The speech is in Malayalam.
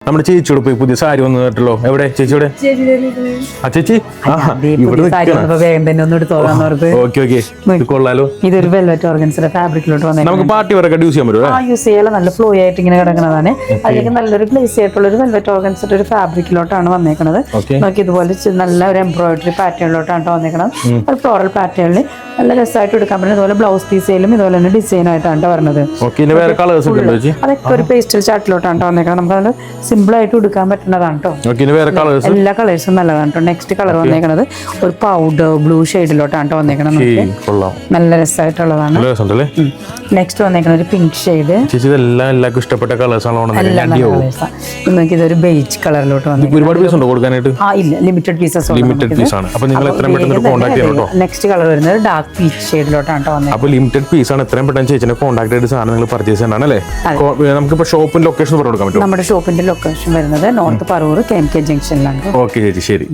നമ്മുടെ ചേച്ചിയോട് പോയി പുതിയ സാരി വന്നു കേട്ടല്ലോ. എവിടെ ചേച്ചിയോടെ? ആ ചേച്ചി ഇവിടെ ഓക്കെ ഓക്കെ കൊള്ളാലോ. ഇതൊരു വെൽവെറ്റ് ഓർഗൻസിന്റെ ഫാബ്രിക്കിലോട്ട് നമുക്ക് പാർട്ടി വരെ യൂസ് ചെയ്യാൻ പറ്റും. യൂസ് ചെയ്യാൻ നല്ല ഫ്ലോ ആയിട്ട് ഇങ്ങനെ കിടക്കുന്നതാണ്. അതിലേക്ക് നല്ലൊരു ഗ്ലേസ് ആയിട്ടുള്ള ഒരു വെൽവെറ്റ് ഓർഗൻസിന്റെ ഒരു ഫാബ്രിക്കിലോട്ടാണ് വന്നേക്കുന്നത്. നമുക്ക് ഇതുപോലെ നല്ല ഒരു എംബ്രോയിഡറി പാറ്റേണിലോട്ടാണ് വന്നേക്കുന്നത്. ഒരു ഫ്ലോറൽ പാറ്റേണിൽ നല്ല രസമായിട്ട് എടുക്കാൻ പറ്റും. ഇതുപോലെ ബ്ലൗസ് പീസയിലും ഇതുപോലെ തന്നെ ഡിസൈൻ ആയിട്ടാണ് വരുന്നത്. അതൊക്കെ ഒരു പേസ്റ്റൽ ചാർട്ടിലോട്ടാണ് വന്നേക്കുന്നത്. നമുക്ക് നല്ല സിമ്പിൾ ആയിട്ട് എടുക്കാൻ പറ്റുന്നതാണ് കേട്ടോ. എല്ലാ കളേഴ്സും നല്ലതാണ് കേട്ടോ. നെക്സ്റ്റ് കളർ വന്നേക്കുന്നത് ഒരു പൗഡർ ബ്ലൂ ഷെയ്ഡിലോട്ടാണ് വന്നേക്കുന്നത്. നല്ല രസമായിട്ടുള്ളതാണ്. നെക്സ്റ്റ് വന്നേക്കുന്നത് ഒരു പിങ്ക് ഷെയ്ഡ്. ഇഷ്ടപ്പെട്ട കളേഴ്സ് നമുക്ക് ഇതൊരു ബേജ് കളറിലോട്ട് വന്നിട്ടുണ്ട്. Limited pieces. നെക്സ്റ്റ് കളർ വരുന്നത് ഡാർക്ക് പീച്ച് ഷെയ്ഡിലോട്ടാണ് വന്നത്. അപ്പോൾ ലിമിറ്റഡ് പീസ് ആണ്. എത്രയും പെട്ടെന്ന് ചേച്ചിനെ കോൺടാക്ട് ചെയ്ത് സാധനം നിങ്ങൾ പർച്ചേസ് ചെയ്യണം അല്ലേ? നമുക്ക് ഷോപ്പിന്റെ ലൊക്കേഷൻ പറഞ്ഞു കൊടുക്കാൻ പറ്റും. നമ്മുടെ ഷോപ്പിന്റെ ലൊക്കേഷൻ വരുന്നത് നോർത്ത് പറവൂർ KMK ജംഗ്ഷനിലാണ്. ഓക്കെ ചേച്ചി, ശരി.